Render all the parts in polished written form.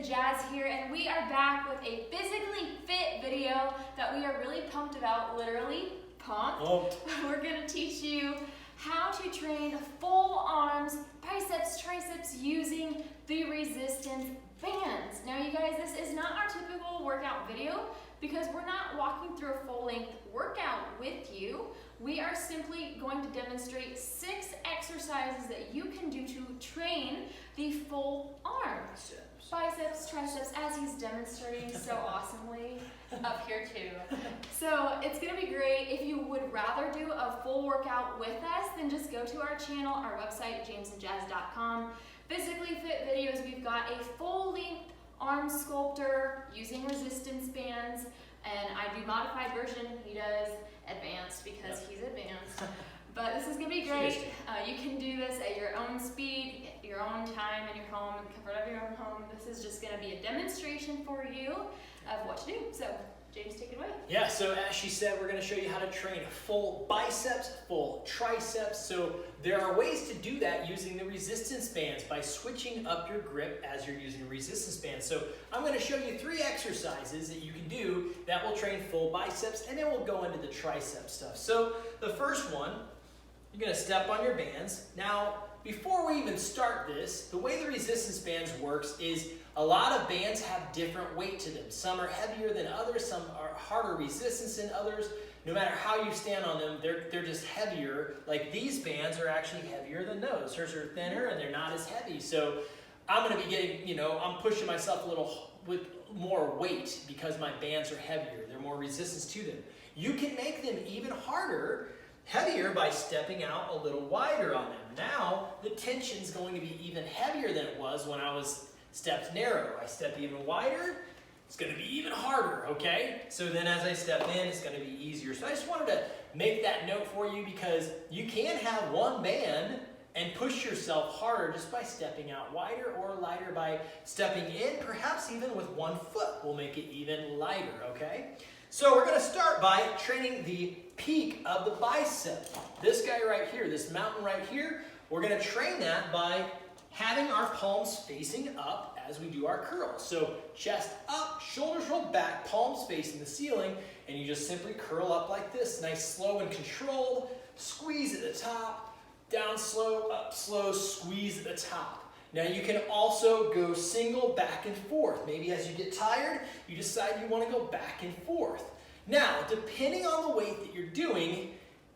Jazz here, and we are back with a physically fit video that we are really pumped about, literally pumped. We're going to teach you how to train full arms, biceps, triceps using the resistance bands. Now you guys, this is not our typical workout video because we're not walking through a full length workout with you. We are simply going to demonstrate 6 exercises that you can do to train the full arm. Biceps, triceps, as he's demonstrating so awesomely up here too. So it's gonna be great. If you would rather do a full workout with us, then just go to our channel, our website, jamesandjazz.com. Physically fit videos, we've got a full length arm sculptor using resistance bands, and I do modified version, he does advanced because he's advanced. But this is going to be great. You can do this at your own speed, your own time, in your home, in the comfort of your own home. This is just going to be a demonstration for you of what to do. So, James, take it away. Yeah, so as she said, we're going to show you how to train full biceps, full triceps. So there are ways to do that using the resistance bands by switching up your grip as you're using resistance bands. So I'm going to show you 3 exercises that you can do that will train full biceps, and then we'll go into the tricep stuff. So the first one, you're going to step on your bands. Now, before we even start this, the way the resistance bands works is a lot of bands have different weight to them. Some are heavier than others, some are harder resistance than others. No matter how you stand on them, they're just heavier. Like these bands are actually heavier than those. Hers are thinner and they're not as heavy. So I'm going to be getting, I'm pushing myself a little with more weight because my bands are heavier. They're more resistance to them. You can make them even harder, heavier, by stepping out a little wider on them. Now the tension's going to be even heavier than it was when I was stepped narrow. I step even wider, it's going to be even harder, okay? So then as I step in, it's going to be easier. So I just wanted to make that note for you because you can have one band and push yourself harder just by stepping out wider, or lighter by stepping in, perhaps even with one foot will make it even lighter, okay? So we're going to start by training the peak of the bicep. This guy right here, this mountain right here, we're going to train that by having our palms facing up as we do our curls. So chest up, shoulders rolled back, palms facing the ceiling, and you just simply curl up like this. Nice, slow and controlled. Squeeze at the top, down slow, up slow, squeeze at the top. Now you can also go single back and forth. Maybe as you get tired, you decide you want to go back and forth. Now, depending on the weight that you're doing,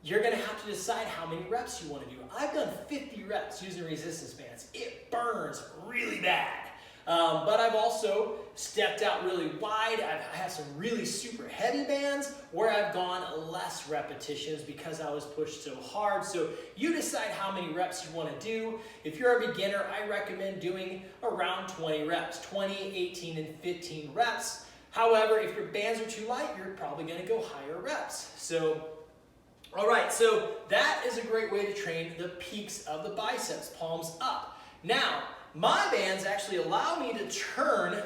you're going to have to decide how many reps you want to do. I've done 50 reps using resistance bands. It burns really bad. But I've also stepped out really wide. I have some really super heavy bands where I've gone less repetitions because I was pushed so hard. So you decide how many reps you want to do. If you're a beginner, I recommend doing around 20 reps, 20, 18, and 15 reps. However, if your bands are too light, you're probably going to go higher reps. So, all right, so that is a great way to train the peaks of the biceps, palms up. Now, my bands actually allow me to turn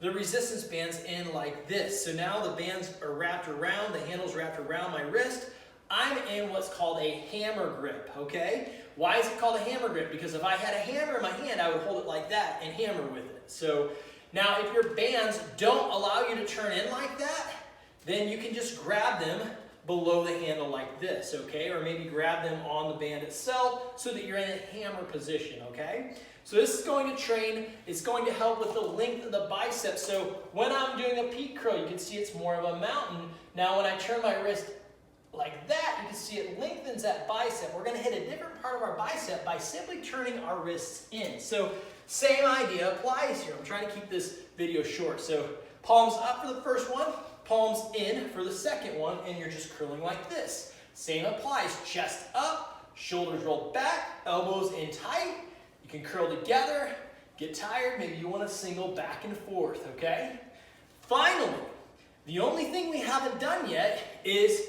the resistance bands in like this. So now the bands are wrapped around, the handle's wrapped around my wrist. I'm in what's called a hammer grip, okay? Why is it called a hammer grip? Because if I had a hammer in my hand, I would hold it like that and hammer with it. So now if your bands don't allow you to turn in like that, then you can just grab them below the handle like this, okay? Or maybe grab them on the band itself so that you're in a hammer position, okay? So this is going to train, it's going to help with the length of the biceps. So when I'm doing a peak curl, you can see it's more of a mountain. Now when I turn my wrist like that, you can see it lengthens that bicep. We're gonna hit a different part of our bicep by simply turning our wrists in. So same idea applies here. I'm trying to keep this video short. So palms up for the first one, palms in for the second one, and you're just curling like this. Same applies, chest up, shoulders rolled back, elbows in tight. You can curl together, get tired, maybe you want to single back and forth, okay? Finally, the only thing we haven't done yet is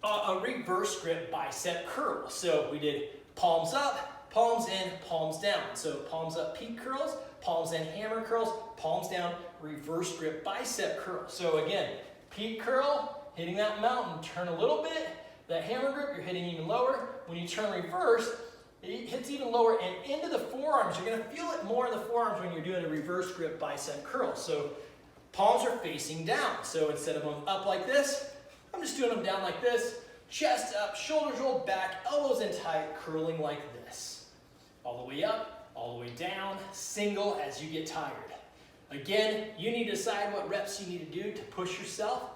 a reverse grip bicep curl. So we did palms up, palms in, palms down. So palms up peak curls, palms in hammer curls, palms down reverse grip bicep curl. So again, peak curl, hitting that mountain, turn a little bit. That hammer grip, you're hitting even lower. When you turn reverse, It hits even lower and into the forearms. You're going to feel it more in the forearms when you're doing a reverse grip bicep curl. So palms are facing down. So instead of going up like this, I'm just doing them down like this. Chest up, shoulders rolled back, elbows in tight, curling like this. All the way up, all the way down, single as you get tired. Again, you need to decide what reps you need to do to push yourself.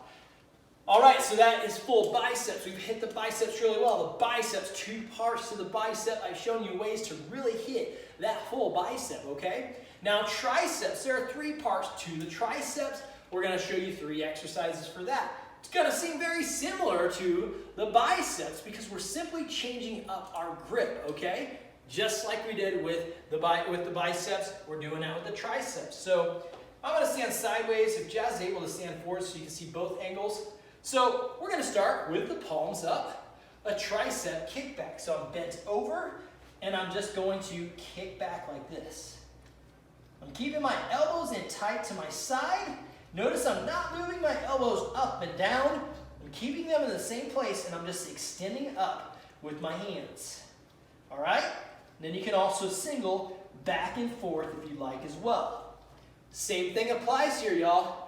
All right, so that is full biceps. We've hit the biceps really well. The biceps, 2 parts to the bicep. I've shown you ways to really hit that full bicep, okay? Now triceps, there are 3 parts to the triceps. We're gonna show you 3 exercises for that. It's gonna seem very similar to the biceps because we're simply changing up our grip, okay? Just like we did with the biceps, we're doing that with the triceps. So I'm gonna stand sideways if Jazz is able to stand forward so you can see both angles. So we're going to start with the palms up, a tricep kickback. So I'm bent over and I'm just going to kick back like this. I'm keeping my elbows in tight to my side. Notice I'm not moving my elbows up and down. I'm keeping them in the same place and I'm just extending up with my hands. All right? Then you can also single back and forth if you like as well. Same thing applies here, y'all.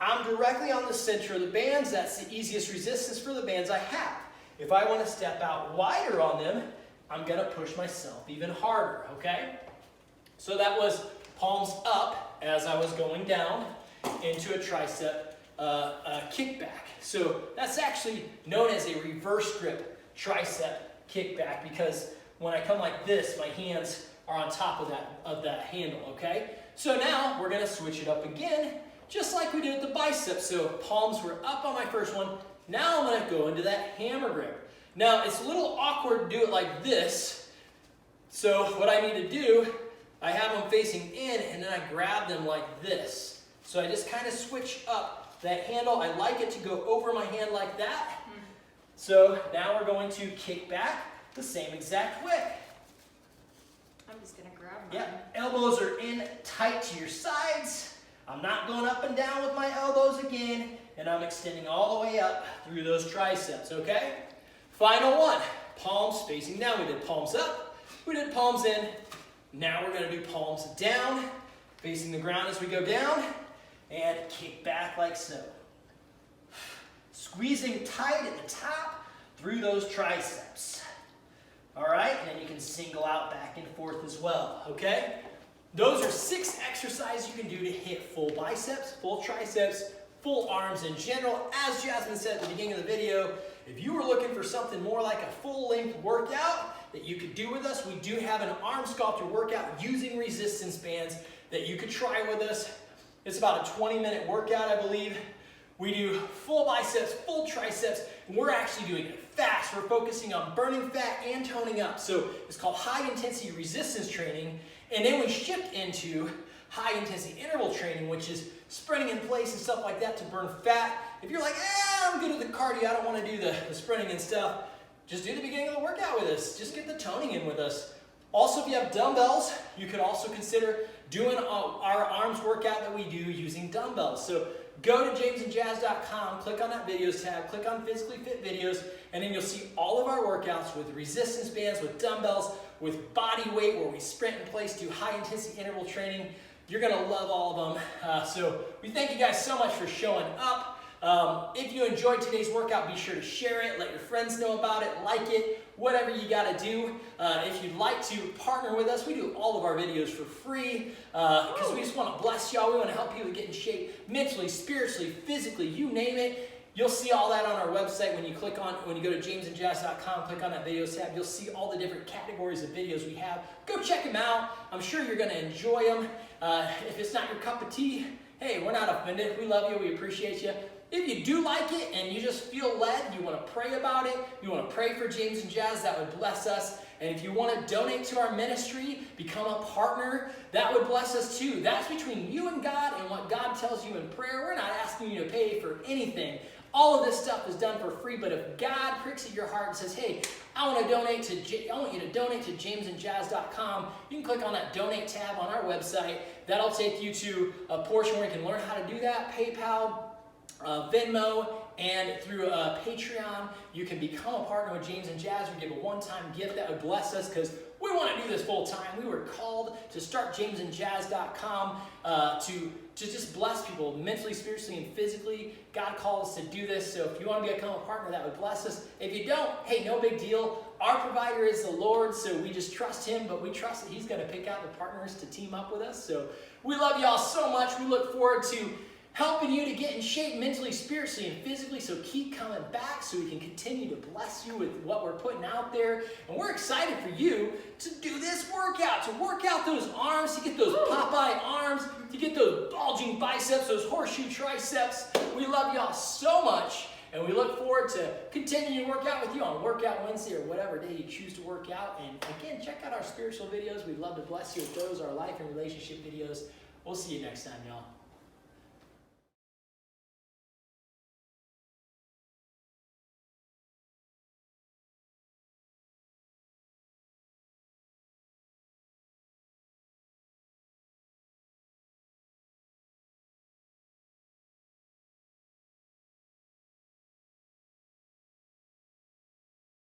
I'm directly on the center of the bands. That's the easiest resistance for the bands I have. If I want to step out wider on them, I'm going to push myself even harder, okay? So that was palms up as I was going down into a tricep kickback. So that's actually known as a reverse grip tricep kickback because when I come like this, my hands are on top of that handle, okay? So now we're going to switch it up again. Just like we did with the biceps. So palms were up on my first one. Now I'm going to go into that hammer grip. Now it's a little awkward to do it like this. So what I need to do, I have them facing in and then I grab them like this. So I just kind of switch up that handle. I like it to go over my hand like that. So now we're going to kick back the same exact way. I'm just going to grab mine. Yeah, elbows are in tight to your sides. I'm not going up and down with my elbows again, and I'm extending all the way up through those triceps, okay? Final one, palms facing down. We did palms up, we did palms in. Now we're gonna do palms down, facing the ground as we go down, and kick back like so. Squeezing tight at the top through those triceps. All right, and then you can single out back and forth as well, okay? Those are 6 exercises you can do to hit full biceps, full triceps, full arms in general. As Jasmine said at the beginning of the video, if you were looking for something more like a full-length workout that you could do with us, we do have an arm sculptor workout using resistance bands that you could try with us. It's about a 20-minute workout, I believe. We do full biceps, full triceps, and we're actually doing it fast. We're focusing on burning fat and toning up. So it's called high-intensity resistance training. And then we shift into high-intensity interval training, which is sprinting in place and stuff like that to burn fat. If you're like, I'm good at the cardio, I don't want to do the sprinting and stuff, just do the beginning of the workout with us. Just get the toning in with us. Also, if you have dumbbells, you could also consider doing our arms workout that we do using dumbbells. So go to jamesandjazz.com, click on that videos tab, click on physically fit videos, and then you'll see all of our workouts with resistance bands, with dumbbells, with body weight where we sprint in place, do high intensity interval training. You're gonna love all of them. So we thank you guys so much for showing up. If you enjoyed today's workout, be sure to share it, let your friends know about it, like it, whatever you gotta do. If you'd like to partner with us, we do all of our videos for free because we just wanna bless y'all. We wanna help people get in shape mentally, spiritually, physically, you name it. You'll see all that on our website when you go to jamesandjazz.com, click on that videos tab, you'll see all the different categories of videos we have. Go check them out. I'm sure you're gonna enjoy them. If it's not your cup of tea, hey, we're not offended. We love you, we appreciate you. If you do like it and you just feel led, you want to pray about it, you want to pray for James and Jazz, that would bless us. And if you want to donate to our ministry, become a partner, that would bless us too. That's between you and God and what God tells you in prayer. We're not asking you to pay for anything. All of this stuff is done for free, but if God pricks at your heart and says, hey, I want you to donate to jamesandjazz.com, you can click on that donate tab on our website. That'll take you to a portion where you can learn how to do that, PayPal, Venmo, and through Patreon. You can become a partner with James and Jazz or give a one-time gift that would bless us because we want to do this full time. We were called to start jamesandjazz.com to just bless people mentally, spiritually, and physically. God called us to do this, so if you want to become a partner, that would bless us. If you don't, hey, no big deal. Our provider is the Lord, so we just trust Him, but we trust that He's going to pick out the partners to team up with us. So we love y'all so much. We look forward to helping you to get in shape mentally, spiritually, and physically, so keep coming back so we can continue to bless you with what we're putting out there. And we're excited for you to do this workout, to work out those arms, to get those Popeye arms, to get those bulging biceps, those horseshoe triceps. We love y'all so much, and we look forward to continuing to work out with you on Workout Wednesday or whatever day you choose to work out. And again, check out our spiritual videos. We'd love to bless you with those, our life and relationship videos. We'll see you next time, y'all.